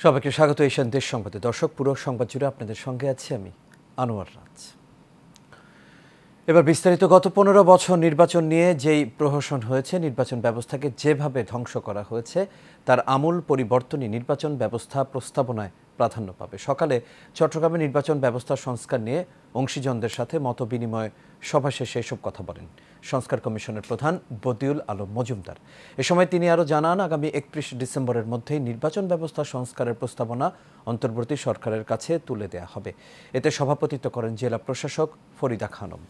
সবাইকে স্বাগত এশিয়ান দেশ সংবাদে। দর্শক, পুরো সংবাদ জুড়ে আপনাদের সঙ্গে আছি আমি আনোয়ার রাজ। এবার বিস্তারিত। গত 15 বছর নির্বাচন নিয়ে যেই প্রহসন হয়েছে, নির্বাচন ব্যবস্থাকে যেভাবে ধ্বংস করা হয়েছে, তার আমূল পরিবর্তনই নির্বাচন ব্যবস্থা প্রস্তাবনায় প্রাধান্য পাবে। সকালে চট্টগ্রামে নির্বাচন ব্যবস্থা সংস্কার নিয়ে অংশীজনদের সাথে মত বিনিময় সভা শেষে এসব কথা বলেন সংস্কার কমিশনের প্রধান বদিউল আলম মজুমদার। এ সময় তিনি আরও জানান, আগামী 31 ডিসেম্বরের মধ্যেই নির্বাচন ব্যবস্থা সংস্কারের প্রস্তাবনা অন্তর্বর্তী সরকারের কাছে তুলে দেয়া হবে। এতে সভাপতিত্ব করেন জেলা প্রশাসক ফরিদা খানম।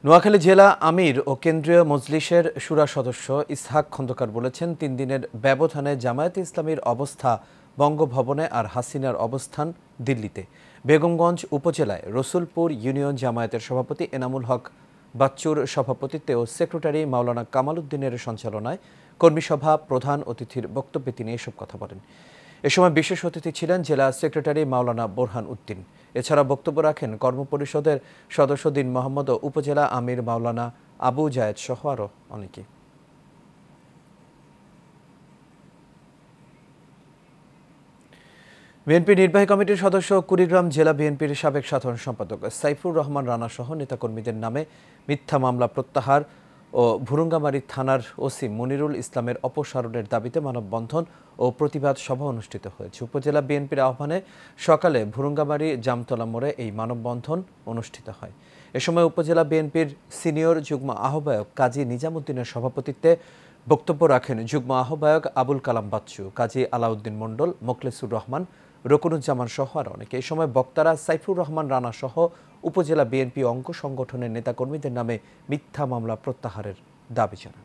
নোয়াখালী জেলা আমির ও কেন্দ্রীয় মজলিসের শুরা সদস্য ইসহাক খন্দকার বলেছেন, 3 দিনের ব্যবধানে জামায়াতে ইসলামীর অবস্থা বঙ্গভবনে আর হাসিনার অবস্থান দিল্লিতে। বেগমগঞ্জ উপজেলায় রসুলপুর ইউনিয়ন জামায়াতের সভাপতি এনামুল হক বাচ্চুর সভাপতিত্বে ও সেক্রেটারি মাওলানা কামাল উদ্দিনের সঞ্চালনায় কর্মীসভা প্রধান অতিথির বক্তব্যে তিনি এসব কথা বলেন। এ সময় বিশেষ অতিথি ছিলেন জেলা সেক্রেটারি মাওলানা বোরহান উদ্দিন। এছাড়া বক্তব্য রাখেন কর্মপরিষদের সদস্য দিন মোহাম্মদ ও উপজেলা আমির মাওলানা আবু জায়েদ সহ আরও অনেকে। বিএনপি নির্বাহী কমিটির সদস্য কুড়িগ্রাম জেলা বিএনপির সাবেক সাধারণ সম্পাদক সাইফুর রহমান রানা সহ নেতাকর্মীদের নামে মিথ্যা মামলা প্রত্যাহার ও ভুরুঙ্গামারী থানার ওসি মনিরুল ইসলামের অপসারণের দাবিতে মানববন্ধন ও প্রতিবাদ সভা অনুষ্ঠিত হয়েছে। উপজেলা বিএনপির আহ্বানে সকালে ভুরুঙ্গামারী জামতলা মোড়ে এই মানববন্ধন অনুষ্ঠিত হয়। এ সময় উপজেলা বিএনপির সিনিয়র যুগ্ম আহ্বায়ক কাজী নিজামুদ্দিনের সভাপতিত্বে বক্তব্য রাখেন যুগ্ম আহ্বায়ক আবুল কালাম বাচ্চু, কাজী আলাউদ্দিন মণ্ডল, মোখলেসুর রহমান, রকুনুজ্জামান সহ আর অনেকে। এই সময় বক্তারা সাইফুর রহমান রানা সহ উপজেলা বিএনপি অঙ্গ সংগঠনের নেতাকর্মীদের নামে মিথ্যা মামলা প্রত্যাহারের দাবি জানান।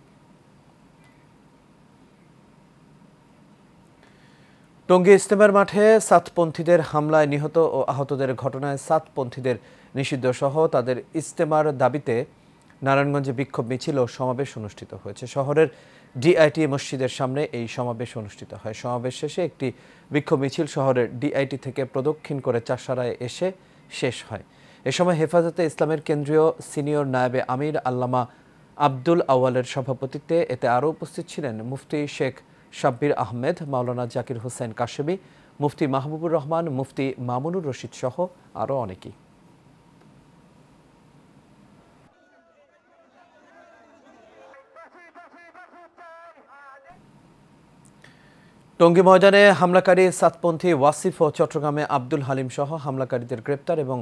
টঙ্গী ইজতেমার মাঠে সাতপন্থীদের হামলায় নিহত ও আহতদের ঘটনায় সাতপন্থীদের নিষিদ্ধ সহ তাদের ইজতেমার দাবিতে নারায়ণগঞ্জে বিক্ষোভ মিছিল ও সমাবেশ অনুষ্ঠিত হয়েছে। শহরের ডিআইটি মসজিদের সামনে এই সমাবেশ অনুষ্ঠিত হয়। সমাবেশ শেষে একটি বিক্ষোভ মিছিল শহরের ডিআইটি থেকে প্রদক্ষিণ করে চাষারায় এসে শেষ হয়। এ সময় হেফাজতে ইসলামের কেন্দ্রীয় সিনিয়র নায়েবে আমির আল্লামা আব্দুল আওয়ালের সভাপতিত্বে এতে আরও উপস্থিত ছিলেন মুফতি শেখ শাব্বির আহমেদ, মাওলানা জাকির হোসেন কাশেমি, মুফতি মাহবুবুর রহমান, মুফতি মামুনুর রশিদ সহ আরও অনেকেই। টঙ্গী ময়দানে হামলাকারী সাতপন্থী ওয়াসিফ ও চট্টগ্রামে আব্দুল হালিম সহ হামলাকারীদের গ্রেপ্তার এবং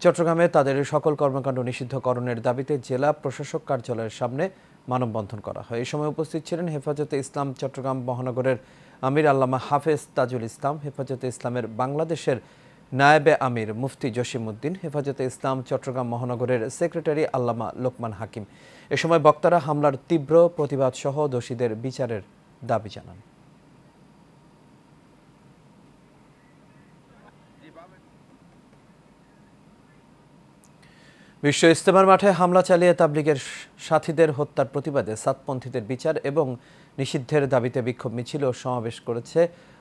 চট্টগ্রামে তাদের সকল কর্মকাণ্ড নিষিদ্ধকরণের দাবিতে জেলা প্রশাসক কার্যালয়ের সামনে মানববন্ধন করা হয়। এই সময় উপস্থিত ছিলেন হেফাজতে ইসলাম চট্টগ্রাম মহানগরের আমির আল্লামা হাফেজ তাজুল ইসলাম, হেফাজতে ইসলামের বাংলাদেশের নায়েবে আমির মুফতি জসিমউদ্দিন, হেফাজতে ইসলাম চট্টগ্রাম মহানগরের সেক্রেটারি আল্লামা লোকমান হাকিম। এ সময় বক্তারা হামলার তীব্র প্রতিবাদ সহ দোষীদের বিচারের দাবি জানান। বিশ্ব ইজতেমার মাঠে হামলা চালিয়ে তাবলিগের সাথীদের হত্যার প্রতিবাদে সাতপন্থীদের বিচার এবং নিষিদ্ধের দাবিতে বিক্ষোভ মিছিল ও সমাবেশ করেছে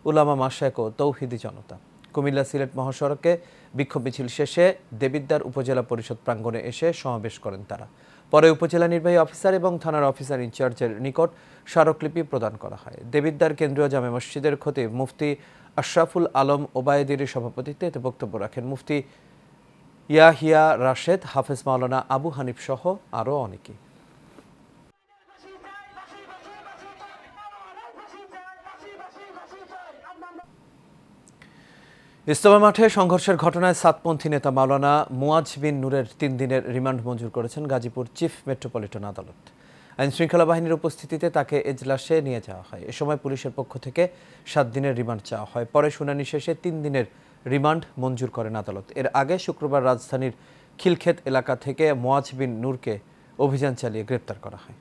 উলামা মাশায়েখ ও তৌহিদি জনতা। কুমিল্লা সিলেট মহাসড়কে বিক্ষোভ মিছিল শেষে দেবিদ্বার উপজেলা পরিষদ প্রাঙ্গণে এসে সমাবেশ করেন তারা। পরে উপজেলা নির্বাহী অফিসার এবং থানার অফিসার ইনচার্জের নিকট স্মারকলিপি প্রদান করা হয়। দেবিদ্বার কেন্দ্রীয় জামে মসজিদের খতিব মুফতি আশরাফুল আলম ওবায়দীর সভাপতিত্বে এতে বক্তব্য রাখেন মুফতি ইয়াহিয়া রাশেদ, হাফেজ মাওলানা আবু হানিফ সহ আরও অনেকে। ইজতেমা মাঠে সংঘর্ষের ঘটনায় সাতপন্থী নেতা মাওলানা মুয়াজ বিন নূরের 3 দিনের রিমান্ড মঞ্জুর করেছেন গাজীপুর চিফ মেট্রোপলিটন আদালত। আইন শৃঙ্খলা বাহিনীর উপস্থিতিতে তাকে এজলাসে নিয়ে যাওয়া হয়। এ সময় পুলিশের পক্ষ থেকে 7 দিনের রিমান্ড চাওয়া হয়। পরে শুনানি শেষে 3 দিনের রিমান্ড মঞ্জুর করেন আদালত। এর আগে শুক্রবার রাজধানীর খিলক্ষেত এলাকা থেকে মুয়াজ বিন নূরকে অভিযান চালিয়ে গ্রেপ্তার করা হয়।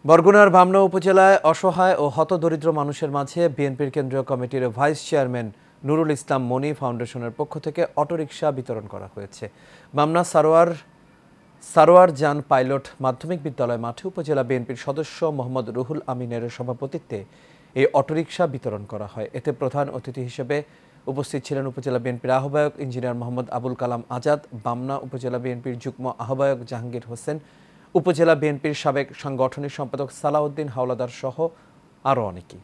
বরগুনার বামনা উপজেলায় অসহায় ও হতদরিদ্র মানুষের মাঝে বিএনপির কেন্দ্রীয় কমিটির ভাইস চেয়ারম্যান নুরুল ইসলাম মনি ফাউন্ডেশনের পক্ষ থেকে অটোরিকশা বিতরণ করা হয়েছে। বামনা সারোয়ার জান পাইলট মাধ্যমিক বিদ্যালয় মাঠে উপজেলা বিএনপির সদস্য মোহাম্মদ রুহুল আমিনের সভাপতিত্বে এই অটোরিকশা বিতরণ করা হয়। এতে প্রধান অতিথি হিসেবে উপস্থিত ছিলেন উপজেলা বিএনপির আহ্বায়ক ইঞ্জিনিয়ার মোহাম্মদ আবুল কালাম আজাদ, বামনা উপজেলা বিএনপির যুগ্ম আহ্বায়ক জাহাঙ্গীর হোসেন, উপজেলা বিএনপির সাবেক সাংগঠনিক সম্পাদক সালাউদ্দিন হাওলাদার সহ আরও অনেকেই।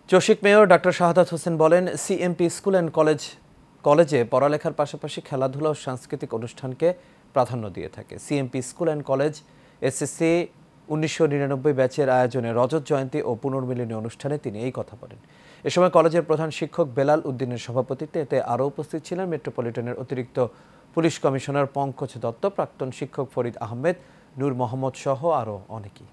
চসিক মেয়র ডক্টর শাহাদাত হোসেন বলেন, সিএমপি স্কুল অ্যান্ড কলেজে পড়ালেখার পাশাপাশি খেলাধুলা ও সাংস্কৃতিক অনুষ্ঠানকে প্রাধান্য দিয়ে থাকে। CMP school and college SSC 1999 ব্যাচের আয়োজনে রজত জয়ন্তী ও পুনর্মিলনী অনুষ্ঠানে তিনি এই কথা বলেন। এ সময় কলেজের প্রধান শিক্ষক বেলাল উদ্দিনের সভাপতিত্বে এতে আরও উপস্থিত ছিলেন মেট্রোপলিটনের অতিরিক্ত পুলিশ কমিশনার পঙ্কজ দত্ত, প্রাক্তন শিক্ষক ফরিদ আহমেদ, নূর মোহাম্মদ সহ আরও অনেকেই।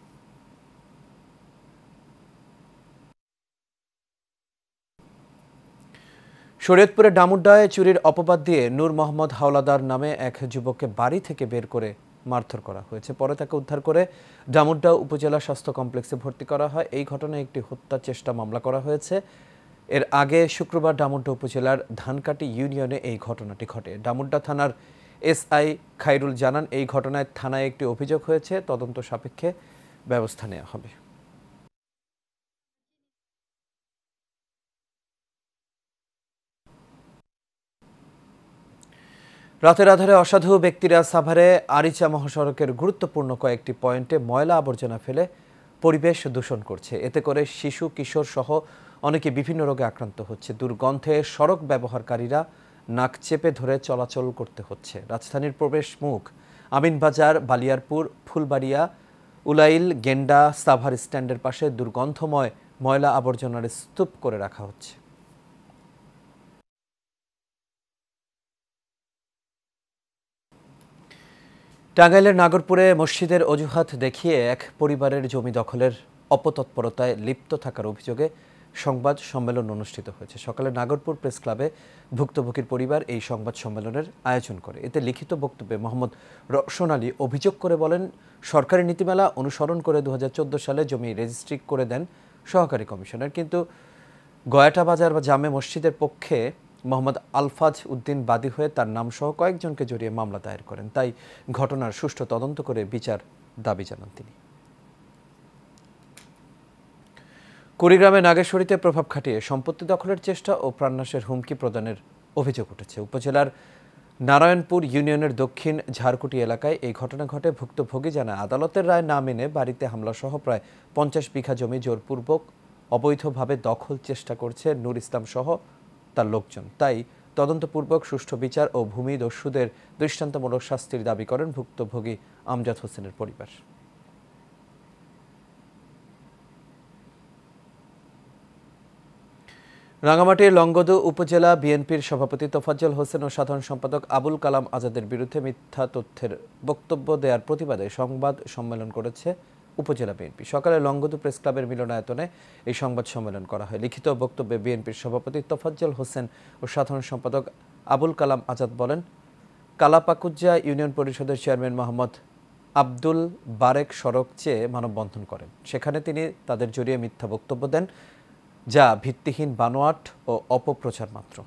শরীয়তপুরের ডামুড্ডায় চুরির অপবাদ দিয়ে নূর মোহাম্মদ হাওলাদার নামে এক যুবককে বাড়ি থেকে বের করে মারধর করা হয়েছে। পরে তাকে উদ্ধার করে ডামুড্ডা উপজেলা স্বাস্থ্য কমপ্লেক্সে ভর্তি করা হয়। এই ঘটনায় একটি হত্যা চেষ্টা মামলা করা হয়েছে। এর আগে শুক্রবার ডামুড্ডা উপজেলার ধানকাটি ইউনিয়নে এই ঘটনাটি ঘটে। ডামুড্ডা থানার এসআই খাইরুল জানান, এই ঘটনায় থানায় একটি অভিযোগ হয়েছে, তদন্ত সাপেক্ষে ব্যবস্থা নেওয়া হবে। রাতের আধারে অসাধু ব্যক্তিরা সাভারে আরিচা মহাসড়কের গুরুত্বপূর্ণ কয়েকটি পয়েন্টে ময়লা আবর্জনা ফেলে পরিবেশ দূষণ করছে। এতে করে শিশু কিশোর সহ অনেকে বিভিন্ন রোগে আক্রান্ত হচ্ছে। দুর্গন্ধে সড়ক ব্যবহারকারীরা নাক চেপে ধরে চলাচল করতে হচ্ছে। রাজধানীর প্রবেশ মুখ আমিনবাজার, বালিয়ারপুর, ফুলবাড়িয়া, উলাইল, গেন্ডা, সাভার স্ট্যান্ডের পাশে দুর্গন্ধময় ময়লা আবর্জনার স্তূপ করে রাখা হচ্ছে। টাঙ্গাইলের নাগরপুরে মসজিদের অজুহাত দেখিয়ে এক পরিবারের জমি দখলের অপতৎপরতায় লিপ্ত থাকার অভিযোগে সংবাদ সম্মেলন অনুষ্ঠিত হয়েছে। সকালে নাগরপুর প্রেস ক্লাবে ভুক্তভোগীর পরিবার এই সংবাদ সম্মেলনের আয়োজন করে। এতে লিখিত বক্তব্যে মোহাম্মদ রওশন আলী অভিযোগ করে বলেন, সরকারি নীতিমালা অনুসরণ করে 2014 সালে জমি রেজিস্ট্রি করে দেন সহকারী কমিশনার, কিন্তু গয়াটা বাজার বা জামে মসজিদের পক্ষে মোহাম্মদ আলফাজ উদ্দিন বাদী হয়ে তার নামসহ কয়েকজনকে জড়িয়ে মামলা দায়ের করেন। তাই ঘটনার সুষ্ঠু তদন্ত করে বিচার দাবি জানান তিনি। কুড়িগ্রামে নাগেশ্বরীতে প্রভাব খাটিয়ে সম্পত্তি দখলের চেষ্টা ও প্রাণনাশের হুমকি প্রদানের অভিযোগ উঠেছে। উপজেলার নারায়ণপুর ইউনিয়নের দক্ষিণ ঝাড়কুটি এলাকায় এই ঘটনা ঘটে। ভুক্তভোগী জানায়, আদালতের রায় না মেনে বাড়িতে হামলা সহ প্রায় 50 বিঘা জমি জোরপূর্বক অবৈধভাবে দখল চেষ্টা করছে নূর ইসলাম সহ তার লোকজন। তাই তদন্তপূর্বক সুষ্ঠু বিচার ও ভূমি দস্যুদের দৃষ্টান্তমূলক শাস্তির দাবি করেন ভুক্তভোগী আমজাদ হোসেনের পরিবার। রাঙামাটির লংগদু উপজেলা বিএনপির সভাপতি তোফাজ্জল হোসেন ও সাধারণ সম্পাদক আবুল কালাম আজাদের বিরুদ্ধে মিথ্যা তথ্যের বক্তব্য দেওয়ার প্রতিবাদে সংবাদ সম্মেলন করেছে উপজেলা বিএনপি। সকালে লংগদু প্রেস ক্লাবের মিলনায়তনে এই সংবাদ সম্মেলন করা হয়। লিখিত বক্তব্যে বিএনপির সভাপতি তোফাজ্জল হোসেন ও সাধারণ সম্পাদক আবুল কালাম আজাদ বলেন, কালাপাকুজ্জা ইউনিয়ন পরিষদের চেয়ারম্যান মোহাম্মদ আব্দুল বারেক সড়ক চেয়ে মানববন্ধন করেন। সেখানে তিনি তাদের জড়িয়ে মিথ্যা বক্তব্য দেন, যা ভিত্তিহীন, বানোয়াট ও অপপ্রচার মাত্র।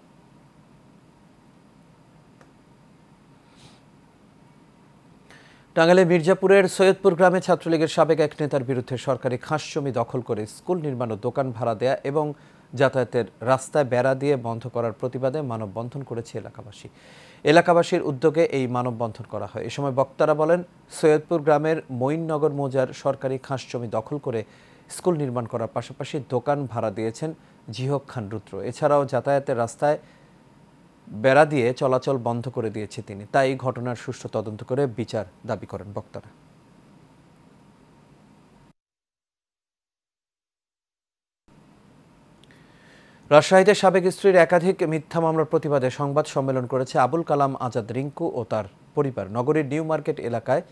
টাঙ্গাইলের মির্জাপুরের সৈয়দপুর গ্রামে ছাত্রলীগের সাবেক এক নেতার বিরুদ্ধে সরকারি খাস জমি দখল করে স্কুল নির্মাণ ও দোকান ভাড়া দেয়া এবং যাতায়াতের রাস্তায় বেড়া দিয়ে বন্ধ করার প্রতিবাদে মানববন্ধন করেছে এলাকাবাসী। এলাকাবাসীর উদ্যোগে এই মানববন্ধন করা হয়। এ সময় বক্তারা বলেন, সৈয়দপুর গ্রামের মঈননগর মৌজার সরকারি খাস জমি দখল করে স্কুল নির্মাণ করার পাশাপাশি দোকান ভাড়া দিয়েছেন জিহক খান রুদ্র। এছাড়াও যাতায়াতের রাস্তায় বেড়া দিয়ে চলাচল বন্ধ করে দিয়েছে তিনি। তাই ঘটনার সুষ্ঠু তদন্ত করে বিচার দাবি করেন বক্তারা। রাজশাহীতে সাবেক স্ত্রীর একাধিক মিথ্যা মামলার প্রতিবাদে সংবাদ সম্মেলন করেছে আবুল কালাম আজাদ রিঙ্কু ও তার পরিবার। নগরীর নিউ মার্কেট এলাকায়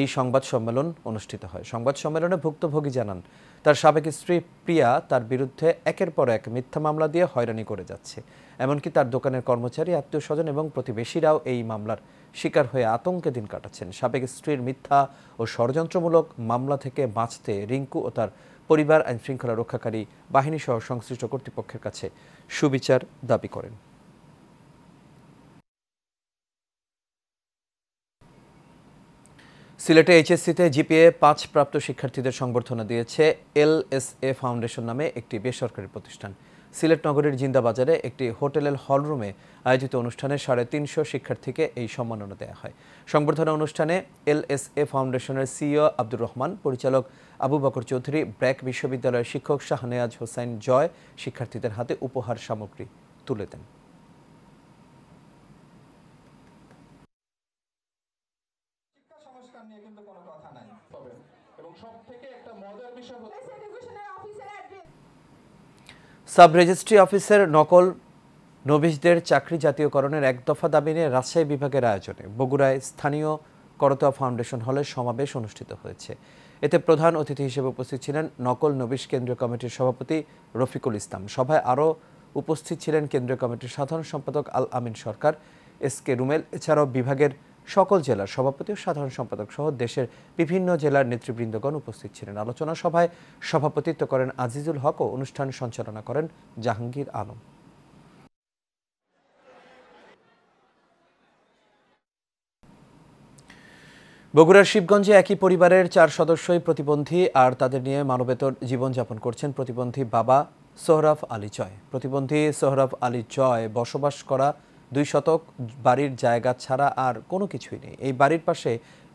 এই সংবাদ সম্মেলন অনুষ্ঠিত হয়। সংবাদ সম্মেলনে ভুক্তভোগী জানান, তার সাবেক স্ত্রী প্রিয়া তার বিরুদ্ধে একের পর এক মিথ্যা মামলা দিয়ে হয়রানি করে যাচ্ছে। এমনকি তার দোকানের কর্মচারী, আত্মীয় স্বজন এবং প্রতিবেশীরাও এই মামলার শিকার হয়ে আতঙ্কে দিন কাটাচ্ছেন। সাবেক স্ত্রীর মিথ্যা ও ষড়যন্ত্রমূলক মামলা থেকে বাঁচতে রিঙ্কু ও তার পরিবার আইনশৃঙ্খলা রক্ষাকারী বাহিনী সহ সংশ্লিষ্ট কর্তৃপক্ষের কাছে সুবিচার দাবি করেন। সিলেটে এইচএসসিতে জিপিএ ৫ প্রাপ্ত শিক্ষার্থীদের সংবর্ধনা দিয়েছে এলএসএ ফাউন্ডেশন নামে একটি বেসরকারি প্রতিষ্ঠান। সিলেট নগরীর জিন্দাবাজারে একটি হোটেলের হলরুমে আয়োজিত অনুষ্ঠানে ৩৫০ শিক্ষার্থীকে এই সম্মাননা দেওয়া হয়। সংবর্ধনা অনুষ্ঠানে এলএসএ ফাউন্ডেশনের সিইও আব্দুর রহমান, পরিচালক আবু বকর চৌধুরী, ব্র্যাক বিশ্ববিদ্যালয়ের শিক্ষক শাহনেয়াজ হোসাইন জয় শিক্ষার্থীদের হাতে উপহার সামগ্রী তুলে দেন। নিয়ে কিন্তু কোনো কথা নাই এবং সবথেকে একটা মজার বিষয় হচ্ছে সাব রেজিস্ট্রি অফিসের নকল নবিশদের চাকরি জাতীয়করণের এক দফা দাবি নিয়ে রাজশাহী বিভাগের আয়োজনে বগুড়ায় স্থানীয় করতোয়া ফাউন্ডেশন হলে সমাবেশ অনুষ্ঠিত হয়েছে। এতে প্রধান অতিথি হিসেবে উপস্থিত ছিলেন নকল নবিশ কেন্দ্রীয় কমিটির সভাপতি রফিকুল ইসলাম। সভায় আরও উপস্থিত ছিলেন কেন্দ্রীয় কমিটির সাধারণ সম্পাদক আল আমিন সরকার, এসকে রুমেল, এছাড়াও বিভাগের সকল জেলার সভাপতি ও সাধারণ সম্পাদক সহ দেশের বিভিন্ন জেলার নেতৃবৃন্দগণ উপস্থিত ছিলেন। আলোচনা সভায় সভাপতিত্ব করেন আজিজুল হক ও অনুষ্ঠান সঞ্চালনা করেন জাহাঙ্গীর আলম। বগুড়ার শিবগঞ্জে একই পরিবারের ৪ সদস্যই প্রতিবন্ধী, আর তাদের নিয়ে মানবেতর জীবনযাপন করছেন প্রতিবন্ধী বাবা সোহরাব আলী জয়। প্রতিবন্ধী সোহরাব আলী জয় বসবাস করা ২ শতক বাড়ির জায়গা ছাড়া আর কোনো কিছুই নেই। এই বাড়ির পাশে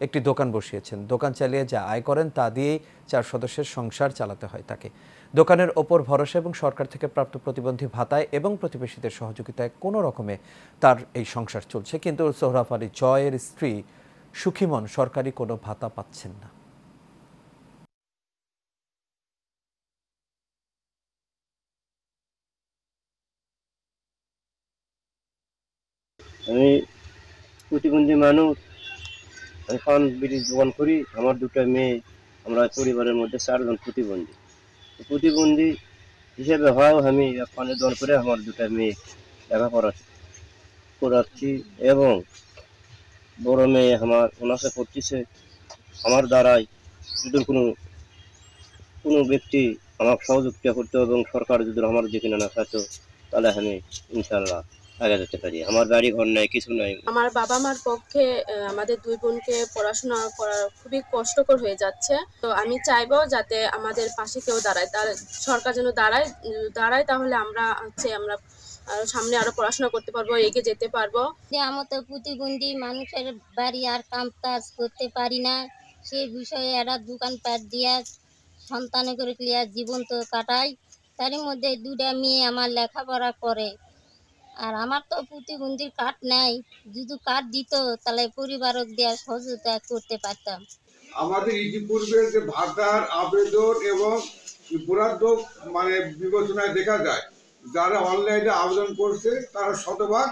একটি দোকান বসিয়েছেন। দোকান চালিয়ে যা আয় করেন তা দিয়েই ৪ সদস্যের সংসার চালাতে হয় তাকে। দোকানের ওপর ভরসা এবং সরকার থেকে প্রাপ্ত প্রতিবন্ধী ভাতায় এবং প্রতিবেশীদের সহযোগিতায় কোনো রকমে তার এই সংসার চলছে। কিন্তু সোহরাব আলী জয়ের স্ত্রী সুখিমন সরকারি কোনো ভাতা পাচ্ছেন না। আমি প্রতিবন্ধী মানুষ, আমি পান বিড়ি দোকান করি। আমার 2টা মেয়ে, আমরা পরিবারের মধ্যে 4 জন প্রতিবন্ধী। প্রতিবন্ধী হিসেবে হওয়াও আমি পানের দোকান করে আমার 2টা মেয়ে লেখাপড়া করাচ্ছি এবং বড় মেয়ে আমার অনার্সে পড়তেছে। আমার দ্বারাই যদি কোনো ব্যক্তি আমাকে সহযোগিতা করতো এবং সরকার যদি আমার দিকে না থাকতো, তাহলে আমি ইনশাল্লাহ আগে যেতে পারি। আমার বাড়ি ঘর নাই, কিছু নাই। আমার বাবা মার পক্ষে আমাদের 2 বোনকে পড়াশোনা করা খুবই কষ্টকর হয়ে যাচ্ছে। তো আমি চাইবো যাতে আমাদের পাশে কেউ দাঁড়ায়, তার সরকার যেন দাঁড়ায়, তাহলে আমরা সামনে আরো পড়াশোনা করতে পারবো, এগিয়ে যেতে পারবো। যে আমার তো প্রতিবন্ধী মানুষের বাড়ি আর কাম কাজ করতে পারি না, সেই বিষয়ে এরা দোকানপাট দিয়া সন্তান করে ক্লিয়ার জীবন তো কাটাই। তার মধ্যে 2টা মেয়ে আমার লেখাপড়া করে, আর আমার তো প্রতিবন্ধীর কার্ড নাই। যদি কার্ড দিত তাহলে পরিবারক দেওয়ার সহযোগিতা করতে পারতাম। আমাদের ইতিপূর্বে যে ভাতার আবেদন এবং বরাদ্দ বিবেচনায় দেখা যায়, যারা অনলাইনে আবেদন করছে তারা শতভাগ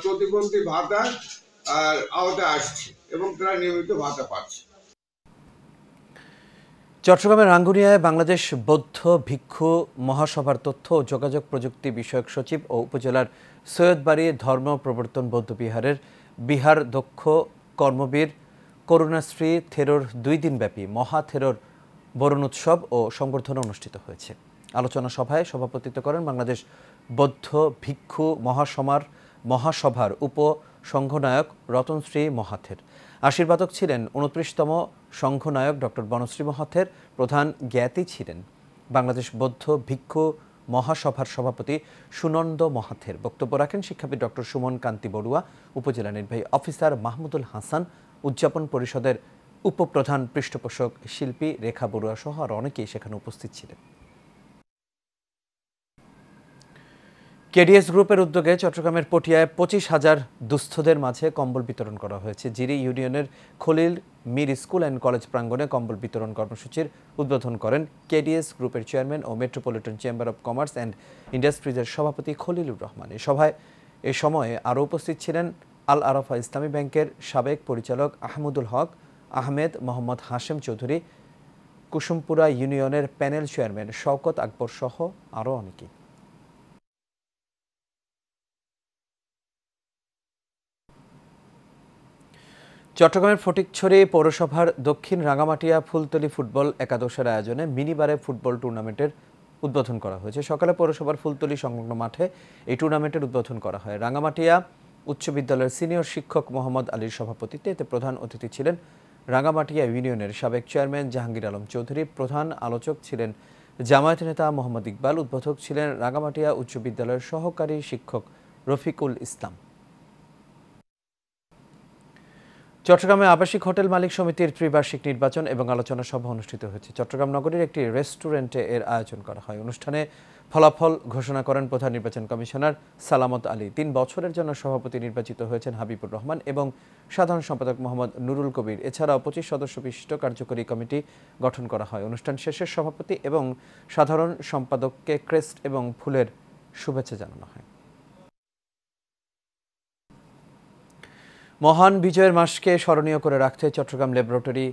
প্রতিবন্ধী ভাতার আওতায় আসছে এবং তারা নিয়মিত ভাতা পাচ্ছে। চট্টগ্রামের রাঙ্গুনিয়ায় বাংলাদেশ বৌদ্ধ ভিক্ষু মহাসভার তথ্য ও যোগাযোগ প্রযুক্তি বিষয়ক সচিব ও উপজেলার সৈয়দবাড়ি ধর্ম প্রবর্তন বৌদ্ধবিহারের বিহার দক্ষ কর্মবীর করুণাশ্রী থেরোর 2 দিনব্যাপী মহা থেরোর বরণ উৎসব ও সংবর্ধনা অনুষ্ঠিত হয়েছে। আলোচনা সভায় সভাপতিত্ব করেন বাংলাদেশ বৌদ্ধ ভিক্ষু মহাসভার উপ সংঘনায়ক রতনশ্রী মহাথের। আশীর্বাদক ছিলেন 29তম সংঘনায়ক ডক্টর বনশ্রী মহাথের। প্রধান জ্ঞাতি ছিলেন বাংলাদেশ বৌদ্ধ ভিক্ষু মহাসভার সভাপতি সুনন্দ মহাথের। বক্তব্য রাখেন শিক্ষাবিদ ডক্টর সুমন কান্তি বড়ুয়া, উপজেলা নির্বাহী অফিসার মাহমুদুল হাসান, উদযাপন পরিষদের উপপ্রধান পৃষ্ঠপোষক শিল্পী রেখা বড়ুয়া সহ আর অনেকেই সেখানে উপস্থিত ছিলেন। কেডিএস গ্রুপের উদ্যোগে চট্টগ্রামের পটিয়ায় 25,000 দুস্থদের মাঝে কম্বল বিতরণ করা হয়েছে। জিরি ইউনিয়নের Khalil Mir school and college প্রাঙ্গণে কম্বল বিতরণ কর্মসূচির উদ্বোধন করেন কেডিএস গ্রুপের চেয়ারম্যান ও metropolitan chamber of commerce and ইন্ডাস্ট্রিজের সভাপতি খলিলুর রহমান। এ সময়ে আরও উপস্থিত ছিলেন আল আরাফা ইসলামী ব্যাংকের সাবেক পরিচালক আহমদুল হক আহমেদ, মোহাম্মদ হাশেম চৌধুরী, কুসুমপুরা ইউনিয়নের প্যানেল চেয়ারম্যান শওকত আকবর সহ আরও অনেকেই। চট্টগ্রামের ফটিকছড়ি পৌরসভার দক্ষিণ রাঙামাটিয়া ফুলতলী ফুটবল একাদশের আয়োজনে মিনিবারে ফুটবল টুর্নামেন্টের উদ্বোধন করা হয়েছে। সকালে পৌরসভার ফুলতলী সংলগ্ন মাঠে এই টুর্নামেন্টের উদ্বোধন করা হয়। রাঙামাটিয়া উচ্চ বিদ্যালয়ের সিনিয়র শিক্ষক মোহাম্মদ আলীর সভাপতিত্বে এতে প্রধান অতিথি ছিলেন রাঙ্গামাটিয়া ইউনিয়নের সাবেক চেয়ারম্যান জাহাঙ্গীর আলম চৌধুরী। প্রধান আলোচক ছিলেন জামায়াত নেতা মোহাম্মদ ইকবাল। উদ্বোধক ছিলেন রাঙ্গামাটিয়া উচ্চ বিদ্যালয়ের সহকারী শিক্ষক রফিকুল ইসলাম। চট্টগ্রামে আবাসিক হোটেল মালিক সমিতির ত্রিবার্ষিক নির্বাচন এবং আলোচনা সভা অনুষ্ঠিত হয়েছে। চট্টগ্রাম নগরীর একটি রেস্টুরেন্টে এর আয়োজন করা হয়। অনুষ্ঠানে ফলাফল ঘোষণা করেন প্রধান নির্বাচন কমিশনার সালামত আলী। 3 বছরের জন্য সভাপতি নির্বাচিত হয়েছেন হাবিবুর রহমান এবং সাধারণ সম্পাদক মোহাম্মদ নুরুল কবির। এছাড়াও 25 সদস্য বিশিষ্ট কার্যকরী কমিটি গঠন করা হয়। অনুষ্ঠান শেষে সভাপতি এবং সাধারণ সম্পাদককে ক্রেস্ট এবং ফুলের শুভেচ্ছা জানানো হয়। মহান বিজয়ের মাসকে স্মরণীয় করে রাখতে চট্টগ্রাম ল্যাবরেটরি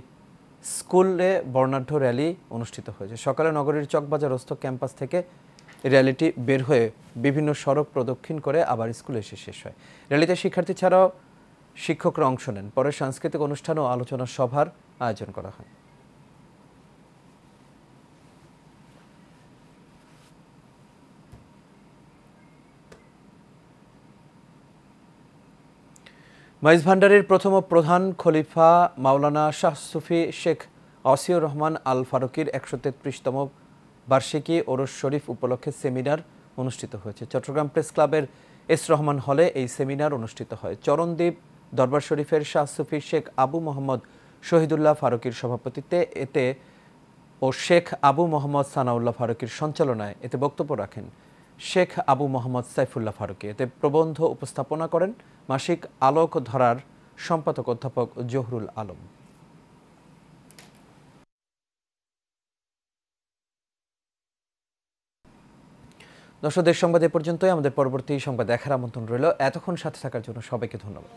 স্কুলে বর্ণাঢ্য র্যালি অনুষ্ঠিত হয়েছে। সকালে নগরীর চকবাজারস্থ ক্যাম্পাস থেকে র্যালিটি বের হয়ে বিভিন্ন সড়ক প্রদক্ষিণ করে আবার স্কুলে এসে শেষ হয়। র্যালিতে শিক্ষার্থী ছাড়াও শিক্ষকরা অংশ নেন। পরে সাংস্কৃতিক অনুষ্ঠান ও আলোচনা সভার আয়োজন করা হয়। মাইজ ভান্ডারের প্রথম প্রধান খলিফা মাওলানা শাহ সুফি শেখ আসিউর রহমান আল ফারুকির 133তম বার্ষিকী ওরস শরীফ উপলক্ষে সেমিনার অনুষ্ঠিত হয়েছে। চট্টগ্রাম প্রেস ক্লাবের এস রহমান হলে এই সেমিনার অনুষ্ঠিত হয়। চরণদ্বীপ দরবার শরীফের শাহ সুফি শেখ আবু মোহাম্মদ শহীদুল্লাহ ফারুকির সভাপতিত্বে এতে ও শেখ আবু মোহাম্মদ সানাউল্লাহ ফারুকির সঞ্চালনায় এতে বক্তব্য রাখেন শেখ আবু মোহাম্মদ সাইফুল্লাহ ফারুকি। এতে প্রবন্ধ উপস্থাপনা করেন মাসিক আলোক ধরার সম্পাদক অধ্যাপক জহুরুল আলম। দর্শক, দেশ সংবাদ এ পর্যন্তই। আমাদের পরবর্তী সংবাদ দেখার আমন্ত্রণ রইল। এতক্ষণ সাথে থাকার জন্য সবাইকে ধন্যবাদ।